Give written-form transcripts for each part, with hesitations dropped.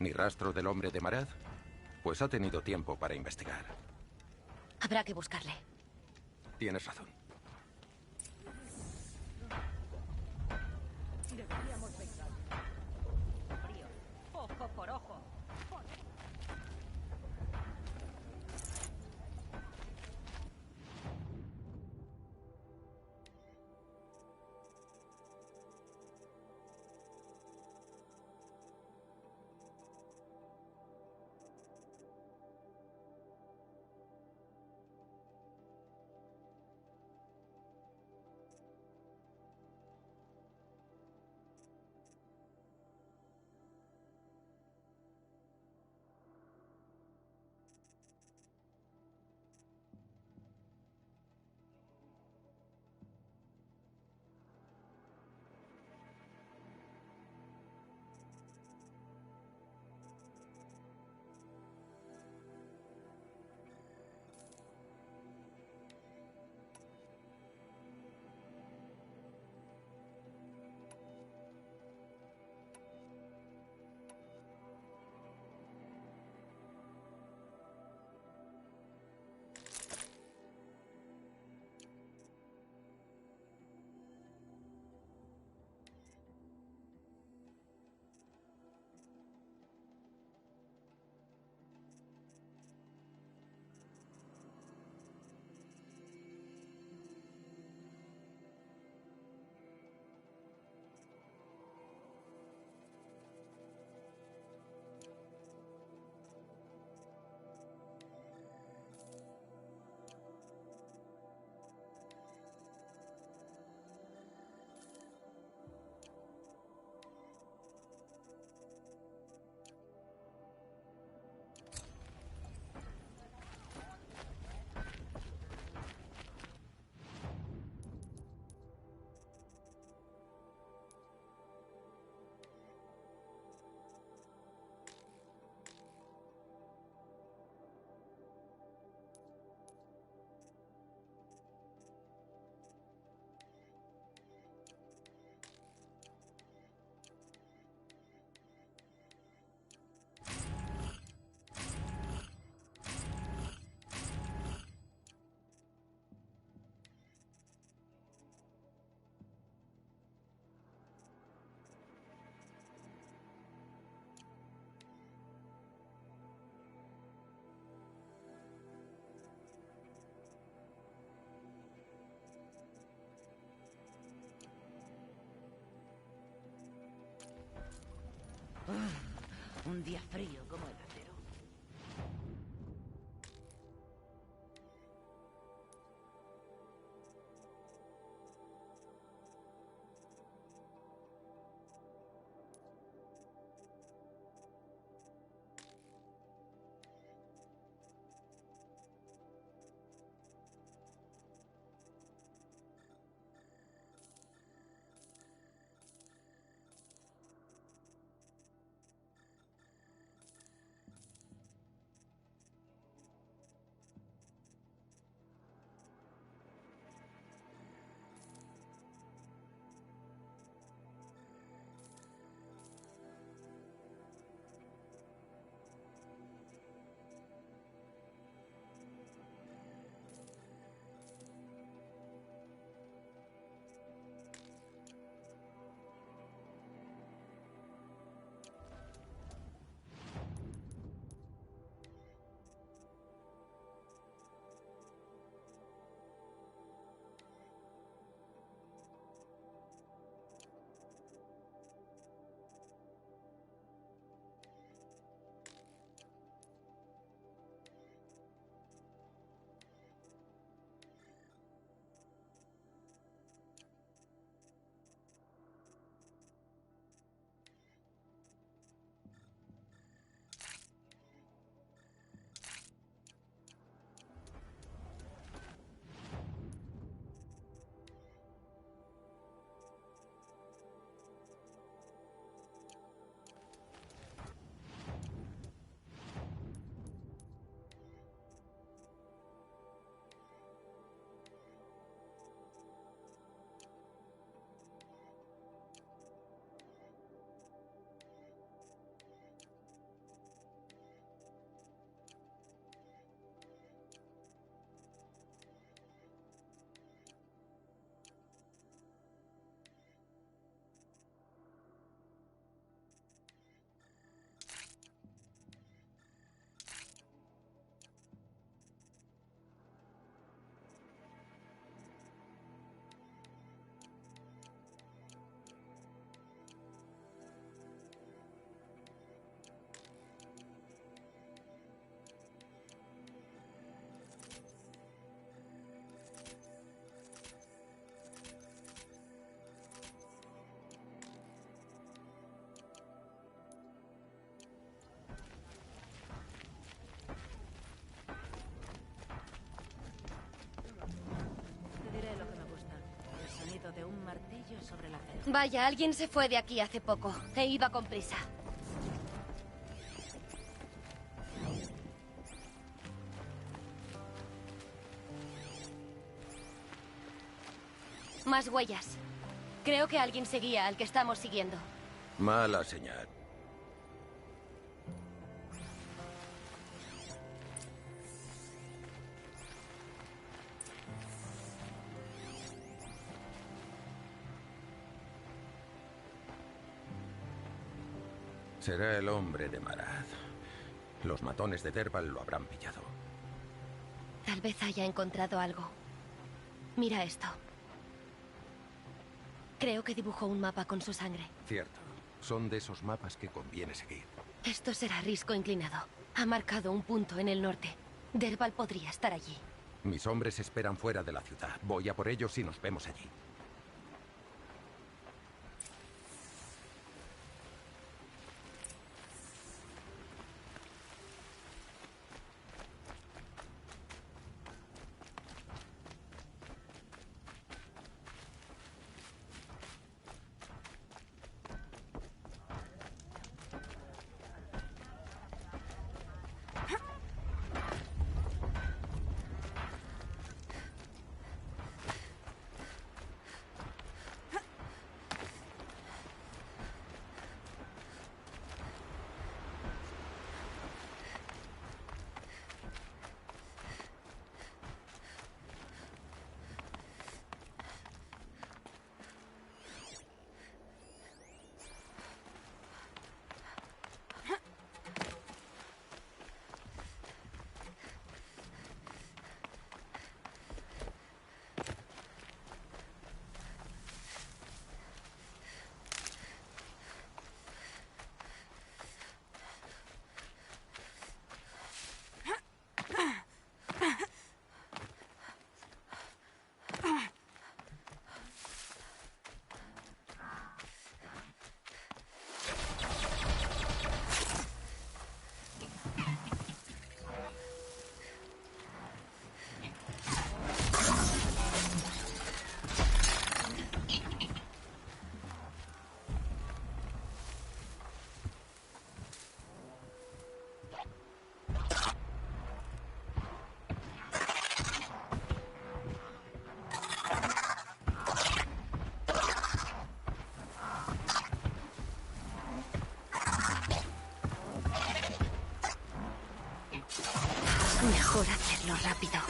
¿Ni rastro del hombre de Marad? Pues ha tenido tiempo para investigar. Habrá que buscarle. Tienes razón. Deberíamos pensar. Frío. Ojo por ojo. Un día frío como el acero. martillo sobre la cera. Vaya, alguien se fue de aquí hace poco e iba con prisa. Más huellas. Creo que alguien seguía al que estamos siguiendo. Mala señal. Será el hombre de Marad. Los matones de Derval lo habrán pillado. Tal vez haya encontrado algo. Mira esto. Creo que dibujó un mapa con su sangre. Cierto. Son de esos mapas que conviene seguir. Esto será risco inclinado. Ha marcado un punto en el norte. Derval podría estar allí. Mis hombres esperan fuera de la ciudad. Voy a por ellos y nos vemos allí. Mejor hacerlo rápido.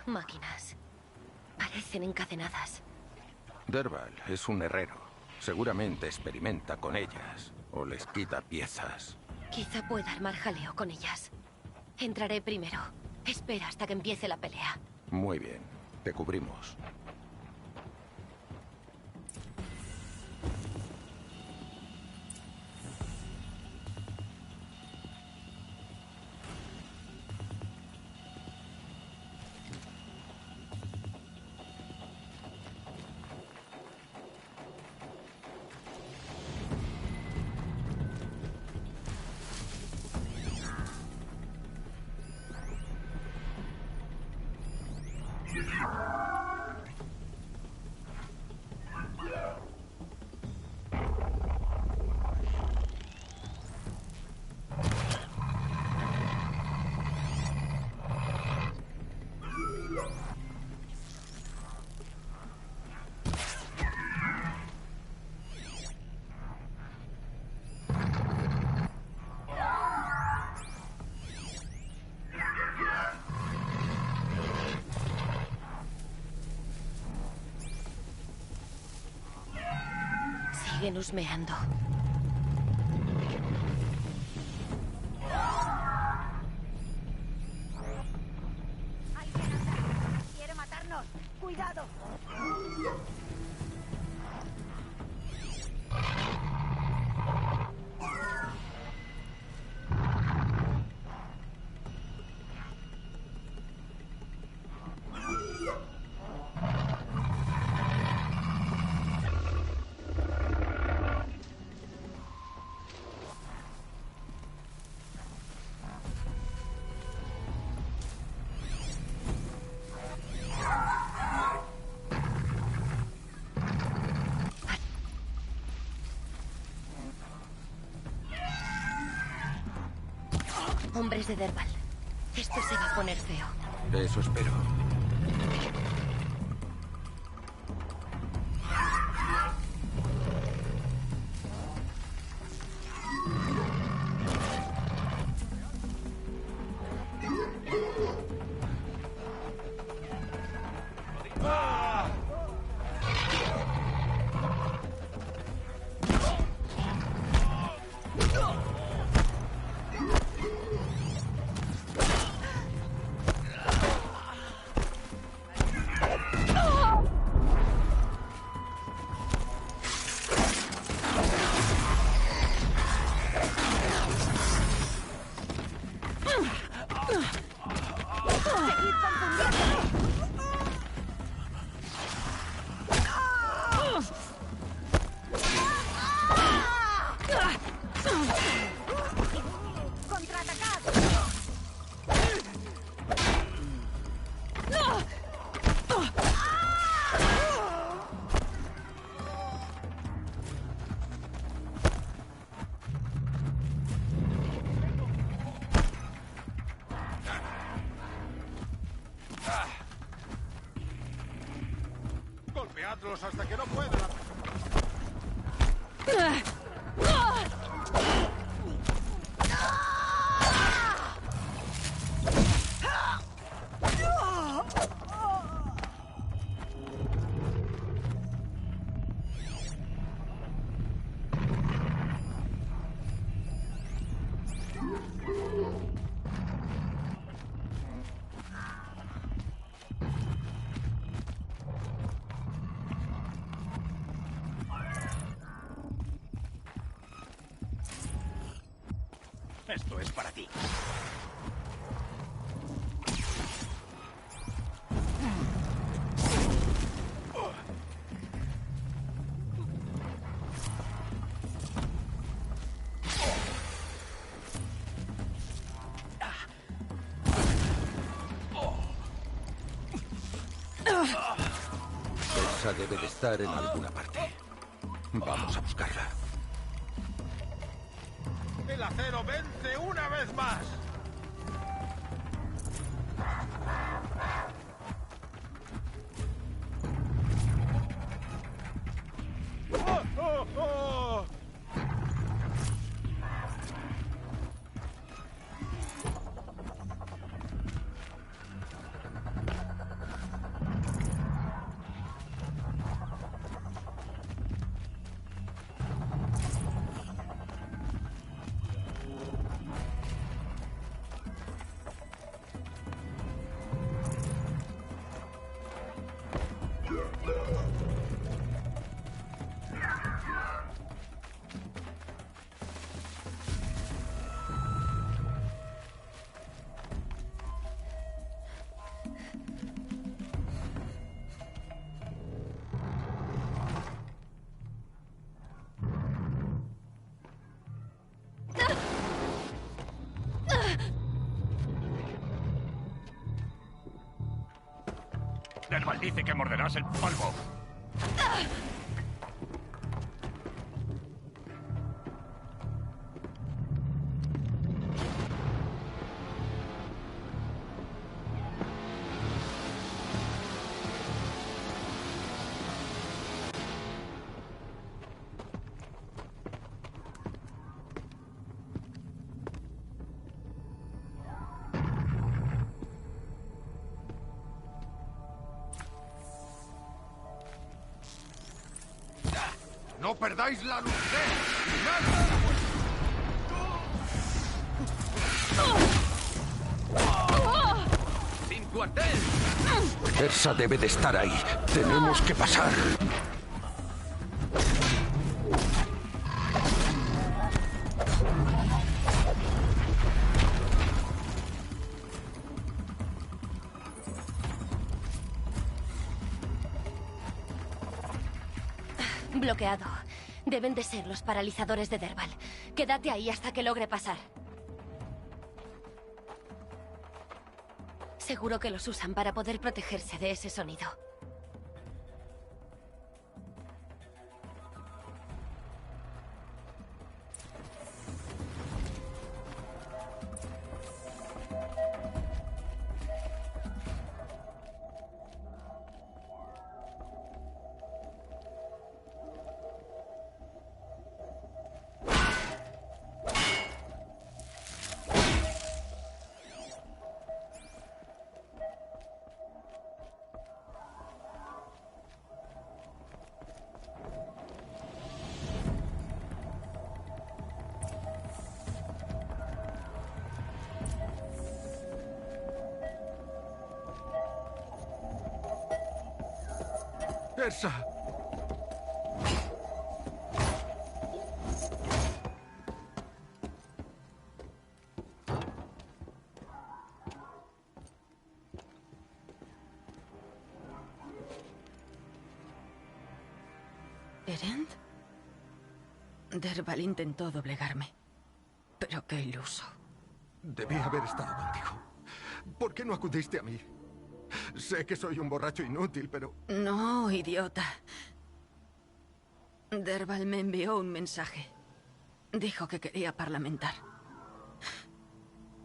Máquinas. Parecen encadenadas. Derval es un herrero. Seguramente experimenta con ellas. O les quita piezas. Quizá pueda armar jaleo con ellas. Entraré primero. Espera hasta que empiece la pelea. Muy bien. Te cubrimos. Siguen husmeando. ¡Alguien anda! ¡Quiere matarnos! ¡Cuidado! Hombres de Derval. Esto se va a poner feo. Eso espero. Golpeadlos hasta que no puedan. Esto es para ti. Esa debe de estar en alguna parte. Vamos a buscarla. El acero vence una vez más. ¡Oh, oh, oh! Derval dice que morderás el polvo. No perdáis la lucidez. ¡Nada! ¡Sin cuartel! Esa debe de estar ahí. Tenemos que pasar. Bloqueado. Deben de ser los paralizadores de Derval. Quédate ahí hasta que logre pasar. Seguro que los usan para poder protegerse de ese sonido. ¡Ersa! ¿Erend? Derval intentó doblegarme. Pero qué iluso. Debí haber estado contigo. ¿Por qué no acudiste a mí? Sé que soy un borracho inútil, pero... No, idiota. Derval me envió un mensaje. Dijo que quería parlamentar.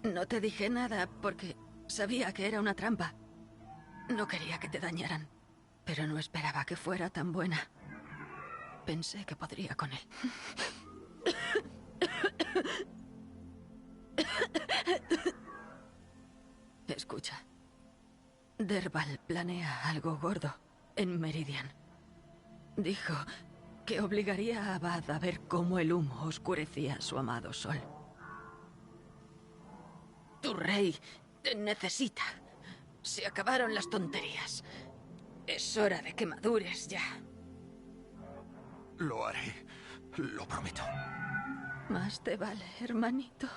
No te dije nada porque sabía que era una trampa. No quería que te dañaran. Pero no esperaba que fuera tan buena. Pensé que podría con él. Escucha. Derval planea algo gordo en Meridian. Dijo que obligaría a Abad a ver cómo el humo oscurecía a su amado sol. Tu rey te necesita. Se acabaron las tonterías. Es hora de que madures ya. Lo haré. Lo prometo. Más te vale, hermanito.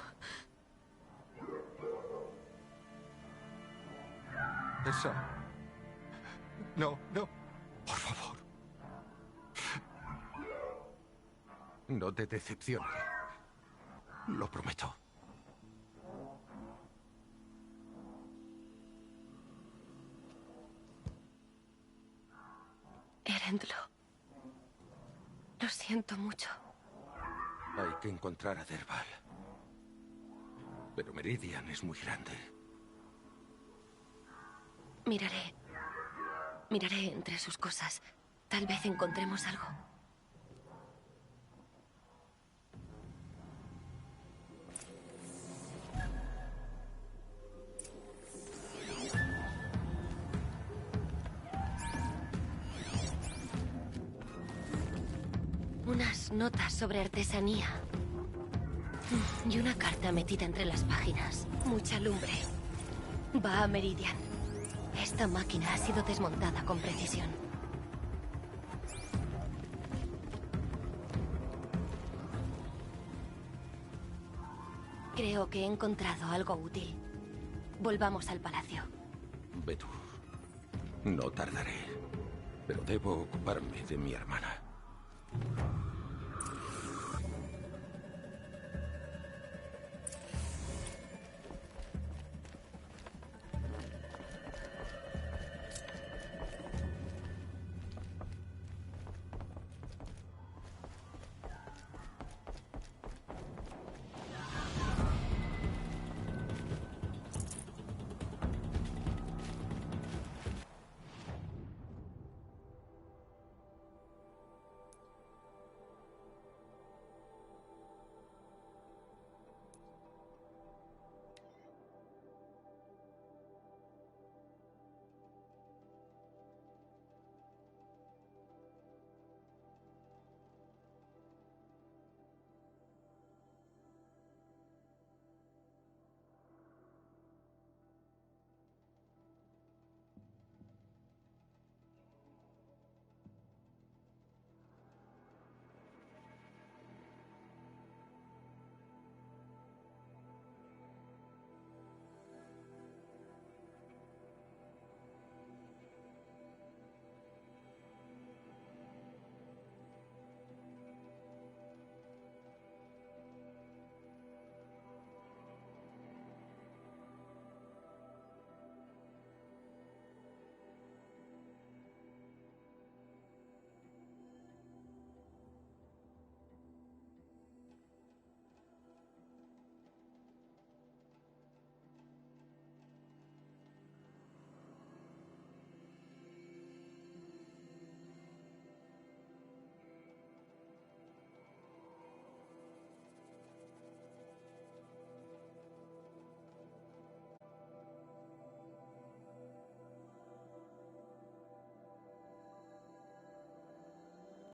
Esa... No, no. Por favor. No te decepcione. Lo prometo. Erend, lo siento mucho. Hay que encontrar a Derval. Pero Meridian es muy grande. Miraré entre sus cosas. Tal vez encontremos algo. Unas notas sobre artesanía. Y una carta metida entre las páginas. Mucha lumbre. Va a Meridian. Esta máquina ha sido desmontada con precisión. Creo que he encontrado algo útil. Volvamos al palacio. Ve tú. No tardaré. Pero debo ocuparme de mi hermana.